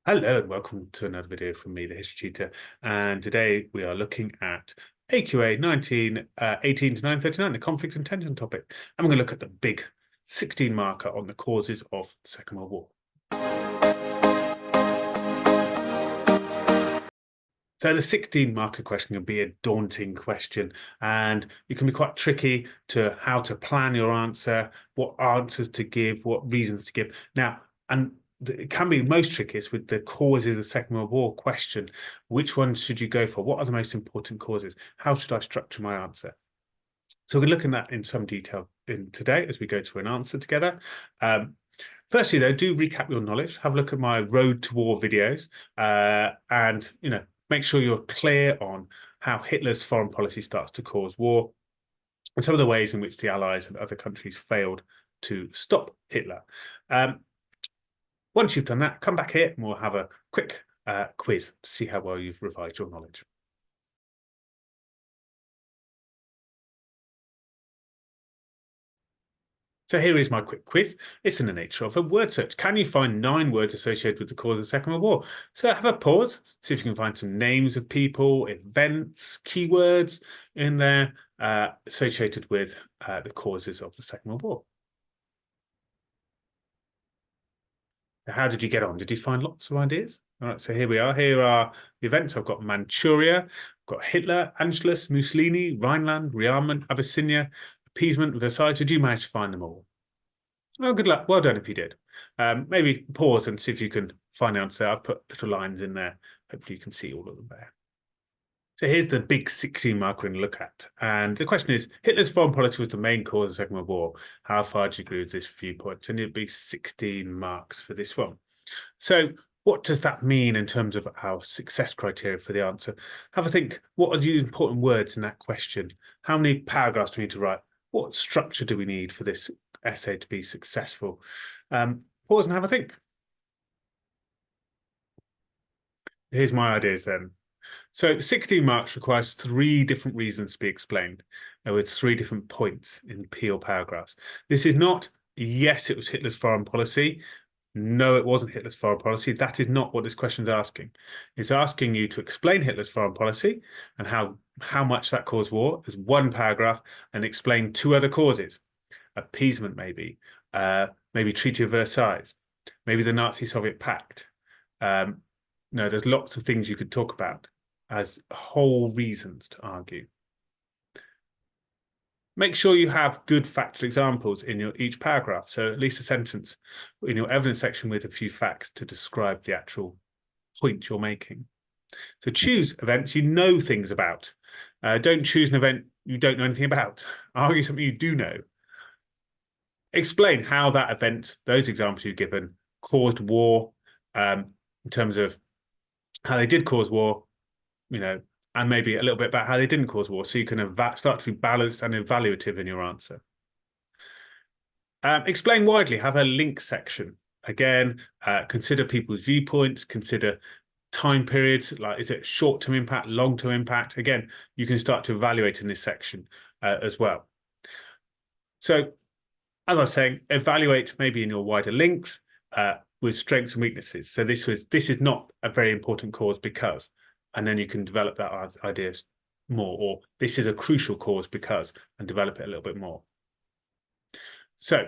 Hello and welcome to another video from me, the History Tutor. And today we are looking at AQA 1918 to 939, the conflict and tension topic. And we're going to look at the big 16 marker on the causes of the Second World War. So the 16 marker question can be a daunting question, and it can be quite tricky to how to plan your answer, what answers to give, what reasons to give. Now, it can be most trickiest with the causes of the Second World War question. Which one should you go for? What are the most important causes? How should I structure my answer? So we're looking at that in some detail today as we go through an answer together. Firstly, though, do recap your knowledge. Have a look at my Road to War videos, and make sure you're clear on how Hitler's foreign policy starts to cause war and some of the ways in which the Allies and other countries failed to stop Hitler. Once you've done that, come back here and we'll have a quick quiz to see how well you've revised your knowledge. So here is my quick quiz. It's in the nature of a word search. Can you find 9 words associated with the cause of the Second World War? So have a pause, see if you can find some names of people, events, keywords in there associated with the causes of the Second World War. How did you get on? Did you find lots of ideas? All right, so here we are. Here are the events. I've got Manchuria, I've got Hitler, Anschluss, Mussolini, Rhineland, rearmament, Abyssinia, appeasement, Versailles. Did you manage to find them all? Oh, good luck. Well done if you did. Maybe pause and see if you can find the answer. I've put little lines in there. Hopefully you can see all of them there. So here's the big 16 marker we're going to look at. And the question is, Hitler's foreign policy was the main cause of the Second World War. How far do you agree with this viewpoint? And it'd be 16 marks for this one. So what does that mean in terms of our success criteria for the answer? Have a think. What are the important words in that question? How many paragraphs do we need to write? What structure do we need for this essay to be successful? Pause and have a think. Here's my ideas then. So 16 marks requires 3 different reasons to be explained with 3 different points in P or paragraphs. This is not, yes, it was Hitler's foreign policy. No, it wasn't Hitler's foreign policy. That is not what this question is asking. It's asking you to explain Hitler's foreign policy and how much that caused war as 1 paragraph, and explain 2 other causes. Appeasement, maybe Treaty of Versailles, maybe the Nazi-Soviet Pact. No, there's lots of things you could talk about as whole reasons to argue. Make sure you have good factual examples in each paragraph, so at least a sentence in your evidence section with a few facts to describe the actual point you're making. So choose events you know things about. Don't choose an event you don't know anything about. Argue something you do know. Explain how that event, those examples you've given, caused war, in terms of how they did cause war, and maybe a little bit about how they didn't cause war, so you can start to be balanced and evaluative in your answer. Explain widely, have a link section. Again, consider people's viewpoints, consider time periods, like is it short-term impact, long-term impact? Again, you can start to evaluate in this section as well. So, as I was saying, evaluate maybe in your wider links with strengths and weaknesses. So this is not a very important cause because, and then you can develop that ideas more, or this is a crucial cause because, and develop it a little bit more. So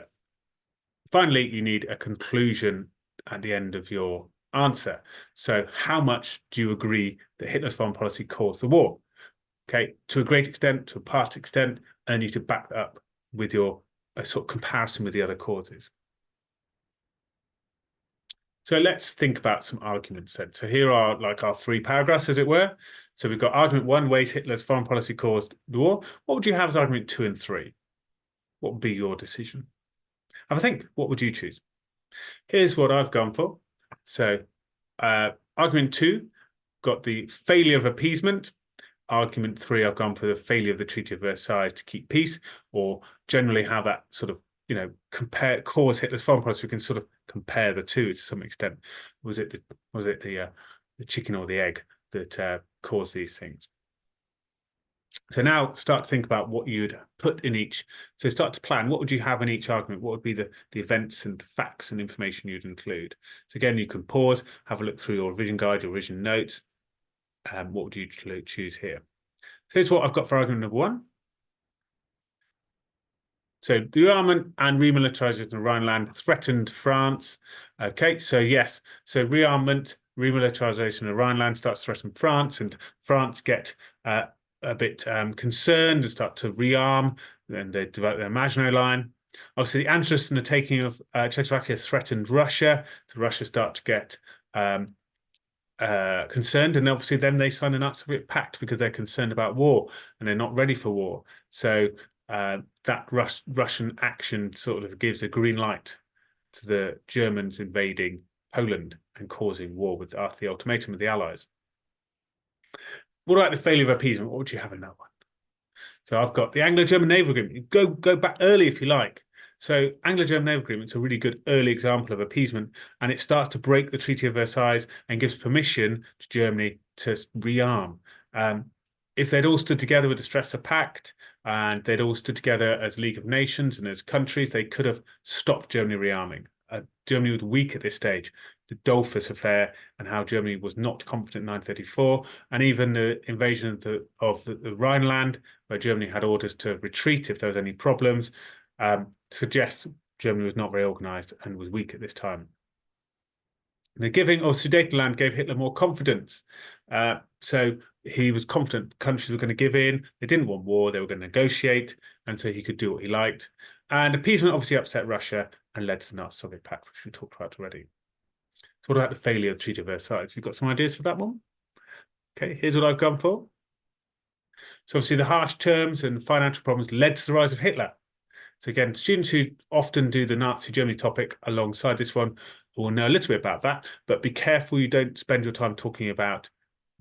finally, you need a conclusion at the end of your answer. So how much do you agree that Hitler's foreign policy caused the war? Okay, to a great extent, to a part extent, and you need to back that up with a sort of comparison with the other causes. So let's think about some arguments then. So here are like our 3 paragraphs, as it were. So we've got argument 1, ways Hitler's foreign policy caused the war. What would you have as argument 2 and 3? What would be your decision? Have a think. What would you choose? Here's what I've gone for. So argument 2, got the failure of appeasement. Argument 3, I've gone for the failure of the Treaty of Versailles to keep peace, or generally how that sort of, cause Hitler's foreign policy. We can sort of compare the 2 to some extent. Was it the chicken or the egg that caused these things? So now start to think about what you'd put in each. So start to plan, what would you have in each argument? What would be the events and facts and information you'd include? So again, you can pause, have a look through your revision guide, your revision notes. What would you choose here? So here's what I've got for argument number 1. So the rearmament and remilitarization of the Rhineland threatened France. Okay, so yes, so rearmament, remilitarization of the Rhineland starts to threaten France, and France get a bit concerned and start to rearm. Then they develop their Maginot Line. Obviously, the Anschluss and the taking of Czechoslovakia threatened Russia, so Russia start to get concerned, and obviously then they sign a Nazi-Soviet pact because they're concerned about war and they're not ready for war. So that Russian action sort of gives a green light to the Germans invading Poland and causing war with the ultimatum of the Allies. What about the failure of appeasement? What would you have in that one? So I've got the Anglo-German Naval Agreement. Go back early if you like. So Anglo-German Naval Agreement is a really good early example of appeasement, and it starts to break the Treaty of Versailles and gives permission to Germany to rearm. If they'd all stood together with the Stresa Pact and they'd all stood together as League of Nations and as countries, they could have stopped Germany rearming. Germany was weak at this stage. The Dollfuss affair and how Germany was not confident in 1934, and even the invasion of the Rhineland, where Germany had orders to retreat if there was any problems, suggests Germany was not very organized and was weak at this time. The giving of Sudetenland gave Hitler more confidence. So he was confident countries were going to give in. They didn't want war. They were going to negotiate. And so he could do what he liked. And appeasement obviously upset Russia and led to the Nazi-Soviet pact, which we talked about already. So what about the failure of the Treaty of Versailles? You've got some ideas for that one? Okay, here's what I've gone for. So obviously the harsh terms and financial problems led to the rise of Hitler. So again, students who often do the Nazi Germany topic alongside this one will know a little bit about that, but be careful you don't spend your time talking about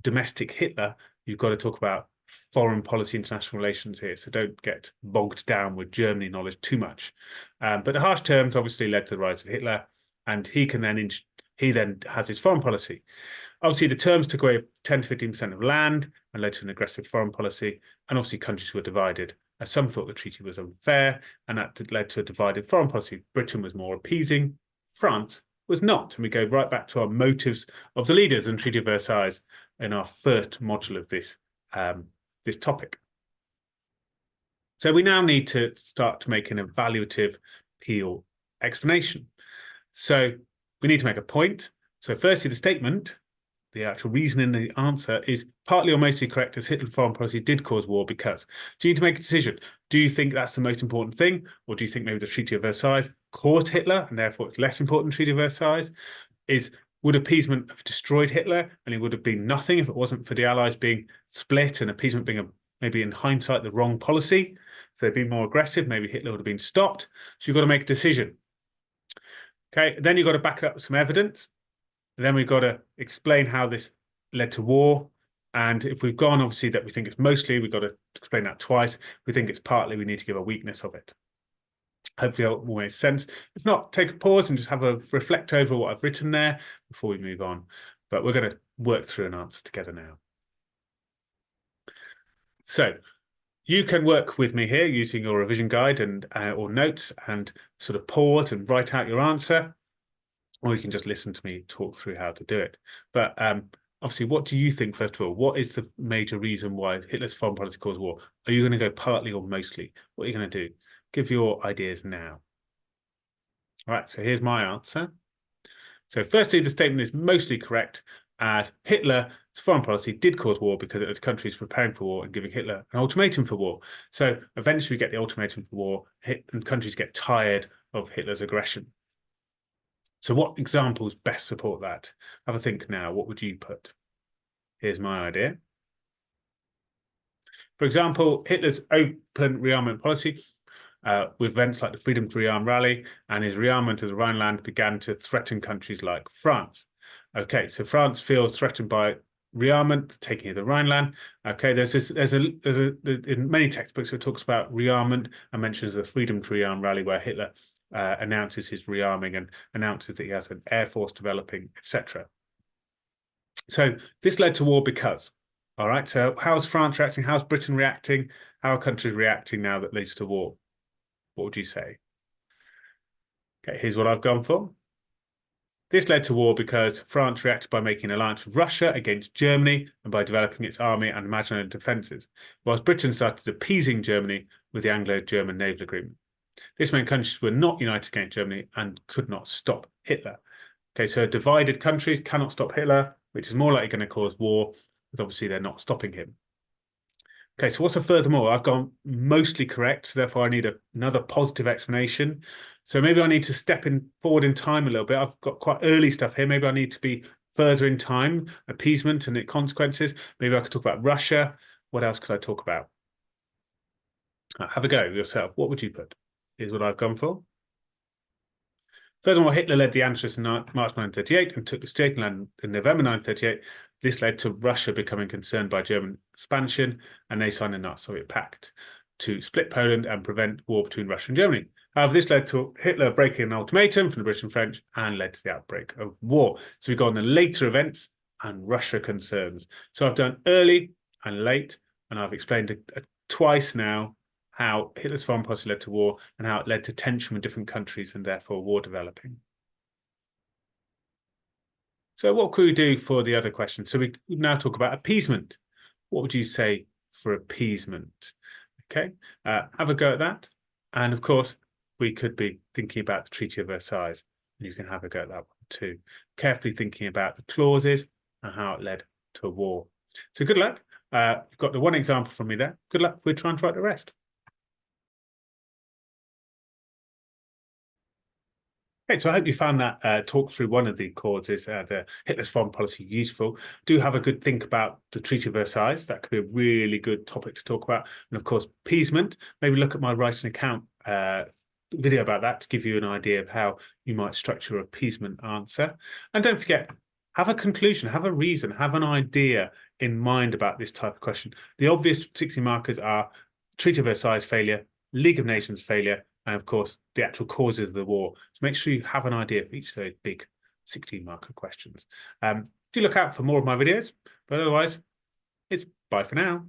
domestic Hitler. You've got to talk about foreign policy, international relations here. So don't get bogged down with Germany knowledge too much. But the harsh terms obviously led to the rise of Hitler, and he then has his foreign policy. Obviously, the terms took away 10 to 15% of land and led to an aggressive foreign policy, and obviously countries were divided. As some thought the treaty was unfair, and that led to a divided foreign policy. Britain was more appeasing, France was not. And we go right back to our motives of the leaders in Treaty of Versailles in our first module of this, this topic. So we now need to start to make an evaluative appeal explanation. So we need to make a point. So firstly, the statement, the actual reason in the answer is partly or mostly correct, as Hitler's foreign policy did cause war because. Do you need to make a decision? Do you think that's the most important thing? Or do you think maybe the Treaty of Versailles caused Hitler and therefore it's less important than the Treaty of Versailles? Would appeasement have destroyed Hitler and he would have been nothing if it wasn't for the Allies being split and appeasement being maybe in hindsight the wrong policy? If they'd been more aggressive, maybe Hitler would have been stopped. So you've got to make a decision. Okay, then you've got to back it up with some evidence. Then we've got to explain how this led to war. And if we've gone, obviously, that we think it's mostly, we've got to explain that twice. If we think it's partly, we need to give a weakness of it. Hopefully that will make sense. If not, take a pause and just have a reflect over what I've written there before we move on. But we're going to work through an answer together now. So you can work with me here using your revision guide and or notes and sort of pause and write out your answer. Or you can just listen to me talk through how to do it. But obviously, what do you think, first of all? What is the major reason why Hitler's foreign policy caused war? Are you going to go partly or mostly? What are you going to do? Give your ideas now. All right, so here's my answer. So firstly, the statement is mostly correct, as Hitler's foreign policy did cause war because it had countries preparing for war and giving Hitler an ultimatum for war. So eventually we get the ultimatum for war, and countries get tired of Hitler's aggression. So what examples best support that? Have a think now. What would you put? Here's my idea. For example, Hitler's open rearmament policy with events like the Freedom to Rearm rally and his rearmament of the Rhineland began to threaten countries like France. Okay, so France feels threatened by rearmament, taking of the Rhineland. Okay, in many textbooks it talks about rearmament and mentions the Freedom to Rearm rally where Hitler announces his rearming and announces that he has an air force developing, etc. So this led to war because All right, so how's France reacting? How's Britain reacting? How are countries reacting now that leads to war? What would you say? Okay, here's what I've gone for. This led to war because France reacted by making an alliance with Russia against Germany and by developing its army and imaginary defences, whilst Britain started appeasing Germany with the Anglo-German naval agreement. This meant countries were not united against Germany and could not stop Hitler. Okay, so divided countries cannot stop Hitler, which is more likely going to cause war, but obviously they're not stopping him. Okay, so what's a furthermore? I've gone mostly correct, so therefore I need another positive explanation. So maybe I need to step forward in time a little bit. I've got quite early stuff here. Maybe I need to be further in time, appeasement and its consequences. Maybe I could talk about Russia. What else could I talk about? Have a go yourself. What would you put? Is what I've gone for. Furthermore, Hitler led the Anschluss in March 1938 and took the Sudetenland in November 1938. This led to Russia becoming concerned by German expansion, and they signed the Nazi-Soviet Pact to split Poland and prevent war between Russia and Germany. However, this led to Hitler breaking an ultimatum from the British and French and led to the outbreak of war. So we've got on the later events and Russia concerns. So I've done early and late, and I've explained twice now how Hitler's foreign policy led to war and how it led to tension with different countries and therefore war developing. So what could we do for the other question? So we now talk about appeasement. What would you say for appeasement? Okay, have a go at that. And of course, we could be thinking about the Treaty of Versailles. And you can have a go at that one too. Carefully thinking about the clauses and how it led to a war. So good luck. You've got the one example from me there. Good luck. We're trying to write the rest. Great. So I hope you found that talk through one of the causes, the Hitler's foreign policy, useful. Do have a good think about the Treaty of Versailles. That could be a really good topic to talk about. And of course, appeasement. Maybe look at my write an account video about that to give you an idea of how you might structure your appeasement answer. And don't forget, have a conclusion, have a reason, have an idea in mind about this type of question. The obvious 60 markers are Treaty of Versailles failure, League of Nations failure, and of course, the actual causes of the war. So make sure you have an idea for each of those big 16-marker questions. Do look out for more of my videos, but otherwise, it's bye for now.